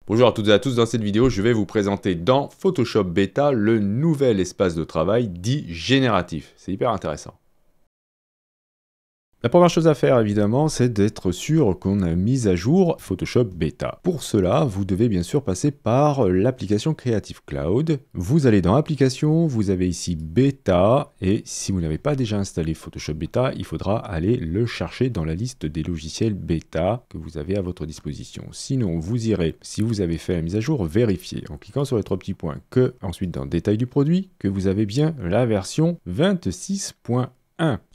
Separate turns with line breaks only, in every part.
Bonjour à toutes et à tous, dans cette vidéo, je vais vous présenter dans Photoshop Beta le nouvel espace de travail dit génératif. C'est hyper intéressant. La première chose à faire, évidemment, c'est d'être sûr qu'on a mis à jour Photoshop Beta. Pour cela, vous devez bien sûr passer par l'application Creative Cloud. Vous allez dans Applications, vous avez ici Beta, et si vous n'avez pas déjà installé Photoshop Beta, il faudra aller le chercher dans la liste des logiciels Beta que vous avez à votre disposition. Sinon, vous irez, si vous avez fait la mise à jour, vérifier en cliquant sur les trois petits points que, ensuite dans Détail du produit, que vous avez bien la version 26.1.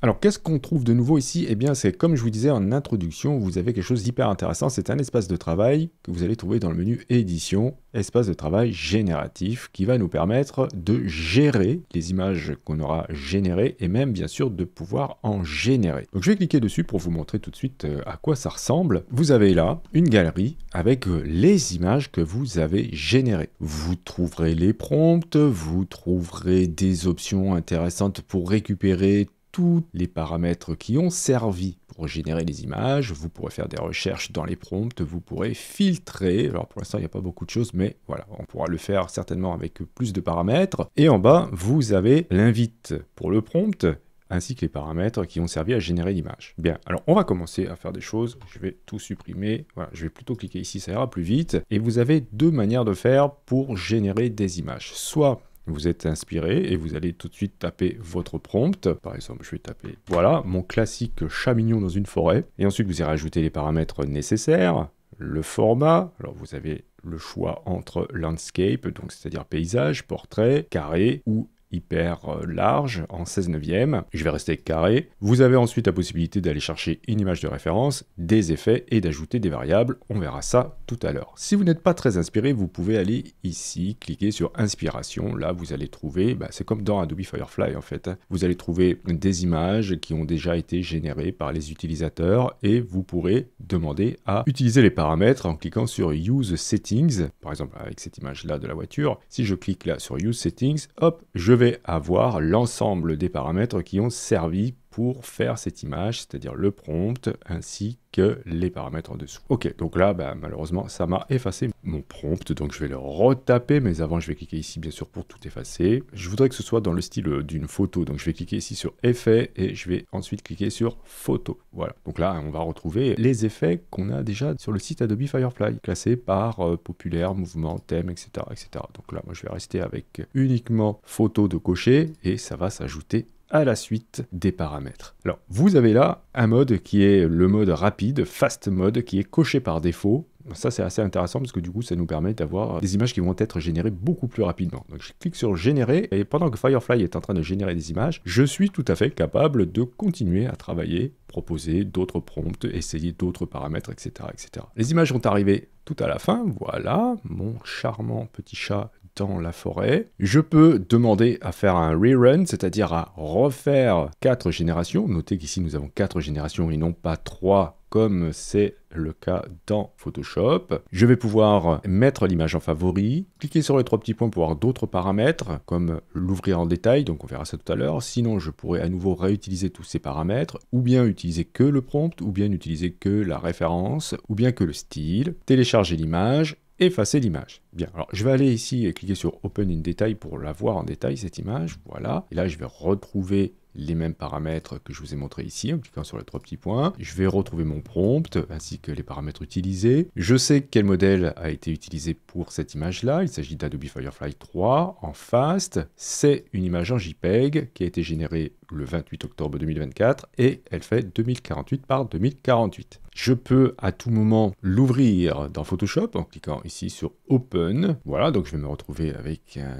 Alors, qu'est-ce qu'on trouve de nouveau ici? Eh bien, c'est comme je vous disais en introduction, vous avez quelque chose d'hyper intéressant. C'est un espace de travail que vous allez trouver dans le menu Édition, espace de travail génératif, qui va nous permettre de gérer les images qu'on aura générées et même, bien sûr, de pouvoir en générer. Donc, je vais cliquer dessus pour vous montrer tout de suite à quoi ça ressemble. Vous avez là une galerie avec les images que vous avez générées. Vous trouverez les prompts, vous trouverez des options intéressantes pour récupérer tous les paramètres qui ont servi pour générer les images. Vous pourrez faire des recherches dans les prompts, vous pourrez filtrer. Alors pour l'instant, il n'y a pas beaucoup de choses, mais voilà, on pourra le faire certainement avec plus de paramètres. Et en bas, vous avez l'invite pour le prompt, ainsi que les paramètres qui ont servi à générer l'image. Bien, alors on va commencer à faire des choses. Je vais tout supprimer. Voilà, je vais plutôt cliquer ici, ça ira plus vite. Et vous avez deux manières de faire pour générer des images. Soit vous êtes inspiré et vous allez tout de suite taper votre prompt. Par exemple, je vais taper, voilà, mon classique chat mignon dans une forêt. Et ensuite, vous irez ajouter les paramètres nécessaires, le format. Alors, vous avez le choix entre landscape, donc c'est-à-dire paysage, portrait, carré ou hyper large en 16/9. Je vais rester avec carré. Vous avez ensuite la possibilité d'aller chercher une image de référence, des effets et d'ajouter des variables. On verra ça tout à l'heure. Si vous n'êtes pas très inspiré, vous pouvez aller ici, cliquer sur Inspiration. Là, vous allez trouver, c'est comme dans Adobe Firefly en fait. Vous allez trouver des images qui ont déjà été générées par les utilisateurs et vous pourrez demander à utiliser les paramètres en cliquant sur Use Settings. Par exemple, avec cette image-là de la voiture, si je clique là sur Use Settings, hop, je vais avoir l'ensemble des paramètres qui ont servi pour faire cette image, c'est-à-dire le prompt ainsi que les paramètres en dessous. Ok, donc là, malheureusement, ça m'a effacé mon prompt, donc je vais le retaper, mais avant, je vais cliquer ici, bien sûr, pour tout effacer. Je voudrais que ce soit dans le style d'une photo, donc je vais cliquer ici sur Effets, et je vais ensuite cliquer sur Photo. Voilà, donc là, on va retrouver les effets qu'on a déjà sur le site Adobe Firefly, classés par populaire, mouvement, thème, etc., etc. Donc là, moi, je vais rester avec uniquement photo de cocher, et ça va s'ajouter à la suite des paramètres. Alors, vous avez là un mode qui est le mode rapide, fast mode, qui est coché par défaut. Ça, c'est assez intéressant parce que du coup, ça nous permet d'avoir des images qui vont être générées beaucoup plus rapidement. Donc, je clique sur générer et pendant que Firefly est en train de générer des images, je suis tout à fait capable de continuer à travailler, proposer d'autres prompts, essayer d'autres paramètres, etc., etc. Les images sont arrivées tout à la fin. Voilà, mon charmant petit chat dans la forêt. Je peux demander à faire un rerun, c'est-à-dire à refaire 4 générations. Notez qu'ici nous avons 4 générations et non pas 3 comme c'est le cas dans Photoshop. Je vais pouvoir mettre l'image en favori, cliquer sur les 3 petits points pour avoir d'autres paramètres, comme l'ouvrir en détail, donc on verra ça tout à l'heure. Sinon, je pourrais à nouveau réutiliser tous ces paramètres, ou bien utiliser que le prompt, ou bien utiliser que la référence, ou bien que le style, télécharger l'image, effacer l'image. Bien, alors je vais aller ici et cliquer sur Open in Detail pour la voir en détail, cette image, voilà. Et là, je vais retrouver les mêmes paramètres que je vous ai montré ici en cliquant sur les 3 petits points. Je vais retrouver mon prompt ainsi que les paramètres utilisés. Je sais quel modèle a été utilisé pour cette image-là. Il s'agit d'Adobe Firefly 3 en fast. C'est une image en JPEG qui a été générée le 28 octobre 2024 et elle fait 2048 par 2048. Je peux à tout moment l'ouvrir dans Photoshop en cliquant ici sur Open. Voilà, donc je vais me retrouver avec un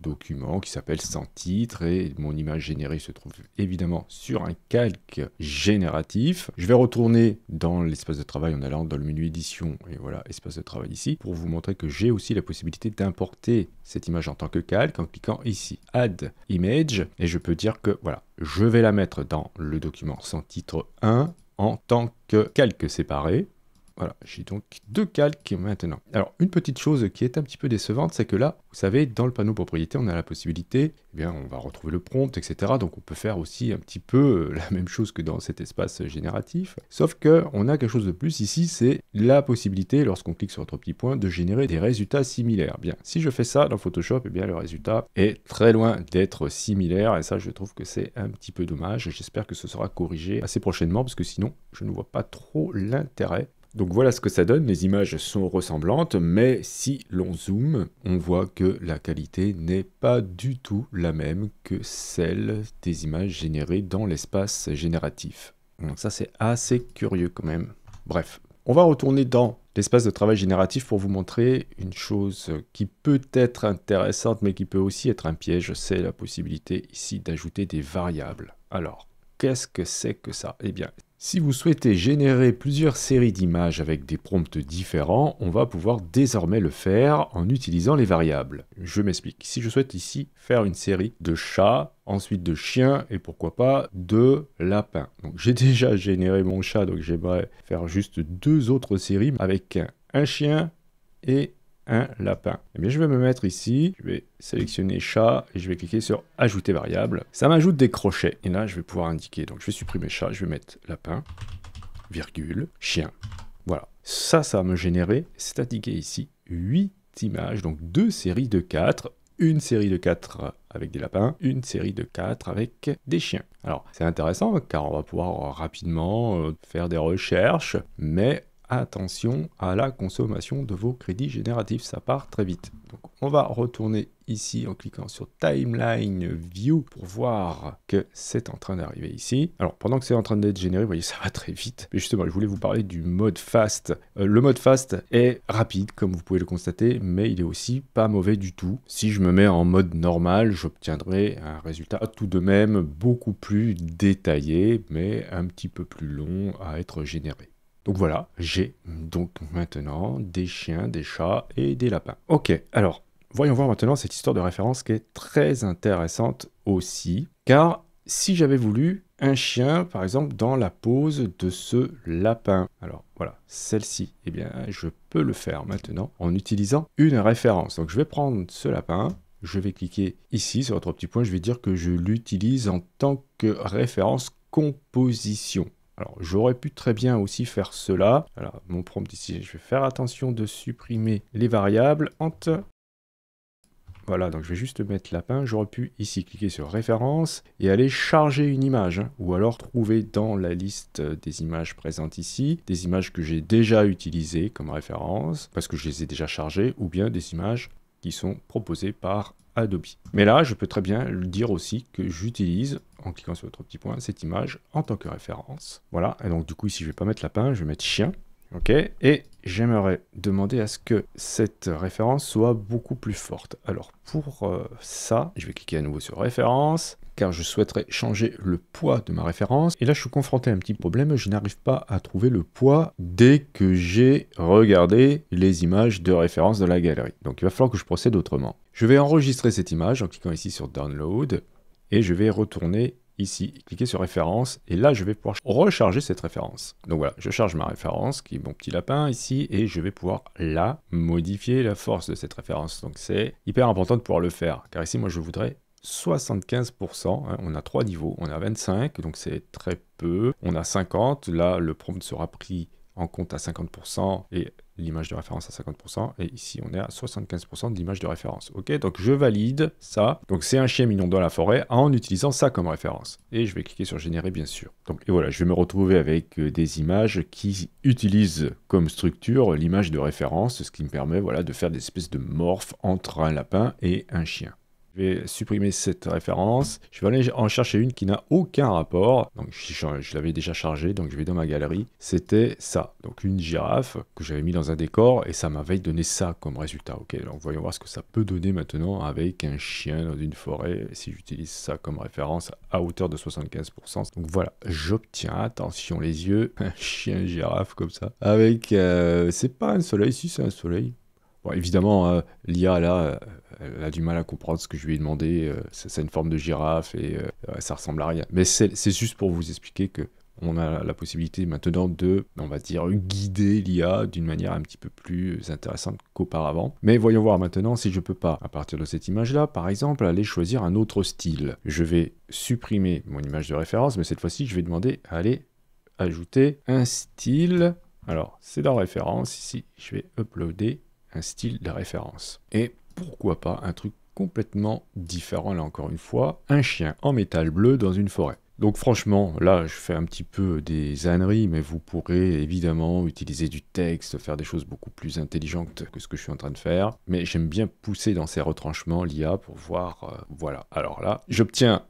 document qui s'appelle sans titre et mon image générée se trouve évidemment sur un calque génératif. Je vais retourner dans l'espace de travail en allant dans le menu édition et voilà, espace de travail ici pour vous montrer que j'ai aussi la possibilité d'importer cette image en tant que calque en cliquant ici Add Image et je peux dire que voilà, je vais la mettre dans le document sans titre 1 en tant que calque séparé. Voilà, j'ai donc 2 calques maintenant. Alors, une petite chose qui est un petit peu décevante, c'est que là, vous savez, dans le panneau propriété, on a la possibilité, eh bien, on va retrouver le prompt, etc. Donc, on peut faire aussi un petit peu la même chose que dans cet espace génératif. Sauf que on a quelque chose de plus ici, c'est la possibilité, lorsqu'on clique sur notre petit point, de générer des résultats similaires. Bien, si je fais ça dans Photoshop, eh bien, le résultat est très loin d'être similaire. Et ça, je trouve que c'est un petit peu dommage. J'espère que ce sera corrigé assez prochainement, parce que sinon, je ne vois pas trop l'intérêt. Donc voilà ce que ça donne, les images sont ressemblantes, mais si l'on zoome, on voit que la qualité n'est pas du tout la même que celle des images générées dans l'espace génératif. Donc ça c'est assez curieux quand même. Bref, on va retourner dans l'espace de travail génératif pour vous montrer une chose qui peut être intéressante, mais qui peut aussi être un piège, c'est la possibilité ici d'ajouter des variables. Alors, qu'est-ce que c'est que ça? Eh bien, si vous souhaitez générer plusieurs séries d'images avec des prompts différents, on va pouvoir désormais le faire en utilisant les variables. Je m'explique. Si je souhaite ici faire une série de chats, ensuite de chiens et pourquoi pas de lapins. Donc j'ai déjà généré mon chat, donc j'aimerais faire juste 2 autres séries avec un chien et un lapin. Eh bien, je vais me mettre ici, je vais sélectionner chat et je vais cliquer sur ajouter variable. Ça m'ajoute des crochets et là, je vais pouvoir indiquer. Donc, je vais supprimer chat, je vais mettre lapin, virgule, chien. Voilà. Ça va me générer, c'est indiqué ici, 8 images, donc 2 séries de 4. Une série de 4 avec des lapins, une série de 4 avec des chiens. Alors, c'est intéressant car on va pouvoir rapidement faire des recherches, mais attention à la consommation de vos crédits génératifs, ça part très vite. Donc on va retourner ici en cliquant sur Timeline View pour voir que c'est en train d'arriver ici. Alors pendant que c'est en train d'être généré, vous voyez ça va très vite. Mais justement, je voulais vous parler du mode fast. Le mode fast est rapide comme vous pouvez le constater, mais il est aussi pas mauvais du tout. Si je me mets en mode normal, j'obtiendrai un résultat tout de même beaucoup plus détaillé, mais un petit peu plus long à être généré. Donc voilà, j'ai donc maintenant des chiens, des chats et des lapins. Ok, alors, voyons voir maintenant cette histoire de référence qui est très intéressante aussi, car si j'avais voulu un chien, par exemple, dans la pose de ce lapin, alors voilà, celle-ci, eh bien, je peux le faire maintenant en utilisant une référence. Donc je vais prendre ce lapin, je vais cliquer ici sur votre petit point, je vais dire que je l'utilise en tant que référence composition. Alors, j'aurais pu très bien aussi faire cela. Alors, mon prompt ici, je vais faire attention de supprimer les variables. Voilà, donc je vais juste mettre lapin. J'aurais pu ici cliquer sur référence et aller charger une image. Ou alors trouver dans la liste des images présentes ici, des images que j'ai déjà utilisées comme référence, parce que je les ai déjà chargées, ou bien des images qui sont proposées par Adobe. Mais là, je peux très bien le dire aussi que j'utilise, en cliquant sur votre petit point, cette image en tant que référence. Voilà, et donc du coup ici je vais pas mettre lapin, je vais mettre chien. Ok, et j'aimerais demander à ce que cette référence soit beaucoup plus forte. Alors pour ça, je vais cliquer à nouveau sur référence, car je souhaiterais changer le poids de ma référence. Et là, je suis confronté à un petit problème, je n'arrive pas à trouver le poids dès que j'ai regardé les images de référence de la galerie. Donc il va falloir que je procède autrement. Je vais enregistrer cette image en cliquant ici sur Download, et je vais retourner ici, cliquer sur référence, et là je vais pouvoir recharger cette référence. Donc voilà, je charge ma référence, qui est mon petit lapin ici, et je vais pouvoir là modifier la force de cette référence. Donc c'est hyper important de pouvoir le faire, car ici moi je voudrais 75%, hein, on a 3 niveaux, on a 25, donc c'est très peu, on a 50, là le prompt sera pris en compte à 50%, et l'image de référence à 50%, et ici on est à 75% de l'image de référence. Ok, donc je valide ça. Donc c'est un chien mignon dans la forêt en utilisant ça comme référence. Et je vais cliquer sur générer bien sûr. Donc et voilà, je vais me retrouver avec des images qui utilisent comme structure l'image de référence, ce qui me permet voilà, de faire des espèces de morphes entre un lapin et un chien. Je vais supprimer cette référence. Je vais aller en chercher une qui n'a aucun rapport. Donc je l'avais déjà chargée, donc je vais dans ma galerie. C'était ça, donc une girafe que j'avais mis dans un décor et ça m'avait donné ça comme résultat. Ok, donc voyons voir ce que ça peut donner maintenant avec un chien dans une forêt si j'utilise ça comme référence à hauteur de 75%. Donc voilà, j'obtiens, attention les yeux, un chien girafe comme ça. Avec, c'est pas un soleil, si c'est un soleil. Bon, évidemment, l'IA, là, elle a du mal à comprendre ce que je lui ai demandé. C'est une forme de girafe et ça ressemble à rien. Mais c'est juste pour vous expliquer que on a la possibilité maintenant de, on va dire, guider l'IA d'une manière un petit peu plus intéressante qu'auparavant. Mais voyons voir maintenant si je peux pas, à partir de cette image-là, par exemple, aller choisir un autre style. Je vais supprimer mon image de référence, mais cette fois-ci, je vais demander à aller ajouter un style. Alors, c'est dans référence, ici, je vais uploader un style de référence. Et pourquoi pas un truc complètement différent, là encore une fois, un chien en métal bleu dans une forêt. Donc franchement, là, je fais un petit peu des âneries, mais vous pourrez évidemment utiliser du texte, faire des choses beaucoup plus intelligentes que ce que je suis en train de faire. Mais j'aime bien pousser dans ces retranchements l'IA pour voir, voilà. Alors là, j'obtiens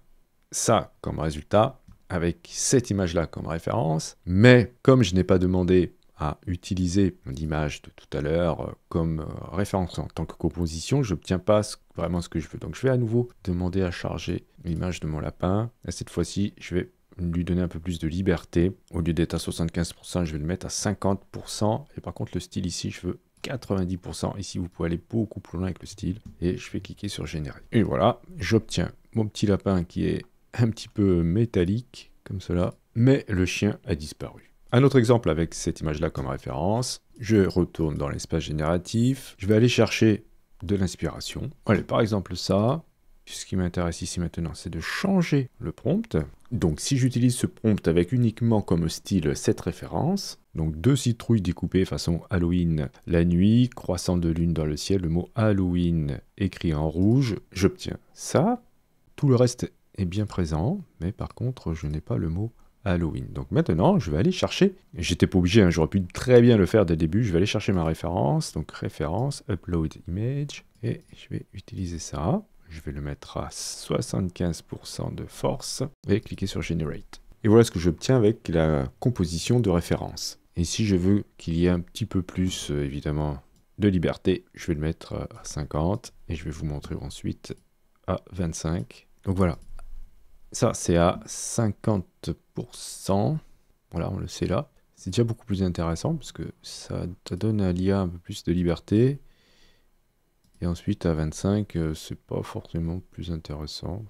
ça comme résultat, avec cette image-là comme référence, mais comme je n'ai pas demandé à utiliser l'image de tout à l'heure comme référence en tant que composition, je n'obtiens pas vraiment ce que je veux. Donc je vais à nouveau demander à charger l'image de mon lapin. Et cette fois-ci, je vais lui donner un peu plus de liberté. Au lieu d'être à 75%, je vais le mettre à 50%. Et par contre, le style ici, je veux 90%. Ici, vous pouvez aller beaucoup plus loin avec le style. Et je vais cliquer sur générer. Et voilà, j'obtiens mon petit lapin qui est un petit peu métallique, comme cela. Mais le chien a disparu. Un autre exemple avec cette image-là comme référence, je retourne dans l'espace génératif, je vais aller chercher de l'inspiration. Allez, par exemple ça, ce qui m'intéresse ici maintenant, c'est de changer le prompt. Donc si j'utilise ce prompt avec uniquement comme style cette référence, donc 2 citrouilles découpées façon Halloween la nuit, croissant de lune dans le ciel, le mot Halloween écrit en rouge, j'obtiens ça. Tout le reste est bien présent, mais par contre, je n'ai pas le mot Halloween. Donc maintenant, je vais aller chercher, j'étais pas obligé, hein, j'aurais pu très bien le faire dès le début, je vais aller chercher ma référence, donc référence, upload image, et je vais utiliser ça, je vais le mettre à 75% de force, et cliquer sur Generate. Et voilà ce que j'obtiens avec la composition de référence. Et si je veux qu'il y ait un petit peu plus, évidemment, de liberté, je vais le mettre à 50, et je vais vous montrer ensuite à 25. Donc voilà. Ça, c'est à 50%. Voilà, on le sait là. C'est déjà beaucoup plus intéressant parce que ça donne à l'IA un peu plus de liberté. Et ensuite, à 25, c'est pas forcément plus intéressant.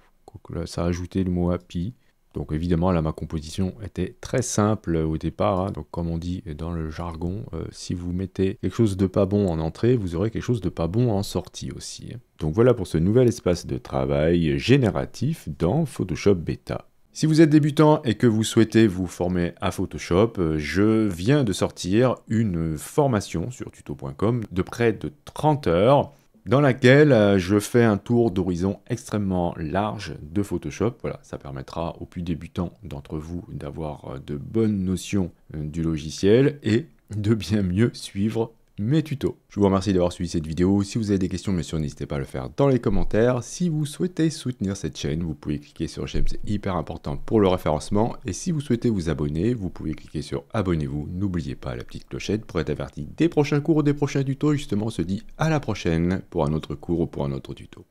Là, ça a ajouté le mot happy. Donc évidemment, là, ma composition était très simple au départ. Hein. Donc comme on dit dans le jargon, si vous mettez quelque chose de pas bon en entrée, vous aurez quelque chose de pas bon en sortie aussi. Donc voilà pour ce nouvel espace de travail génératif dans Photoshop Beta. Si vous êtes débutant et que vous souhaitez vous former à Photoshop, je viens de sortir une formation sur tuto.com de près de 30 heures dans laquelle je fais un tour d'horizon extrêmement large de Photoshop. Voilà, ça permettra aux plus débutants d'entre vous d'avoir de bonnes notions du logiciel et de bien mieux suivre mes tutos. Je vous remercie d'avoir suivi cette vidéo. Si vous avez des questions, bien sûr, n'hésitez pas à le faire dans les commentaires. Si vous souhaitez soutenir cette chaîne, vous pouvez cliquer sur j'aime, c'est hyper important pour le référencement. Et si vous souhaitez vous abonner, vous pouvez cliquer sur abonnez-vous. N'oubliez pas la petite clochette pour être averti des prochains cours ou des prochains tutos. Justement, on se dit à la prochaine pour un autre cours ou pour un autre tuto.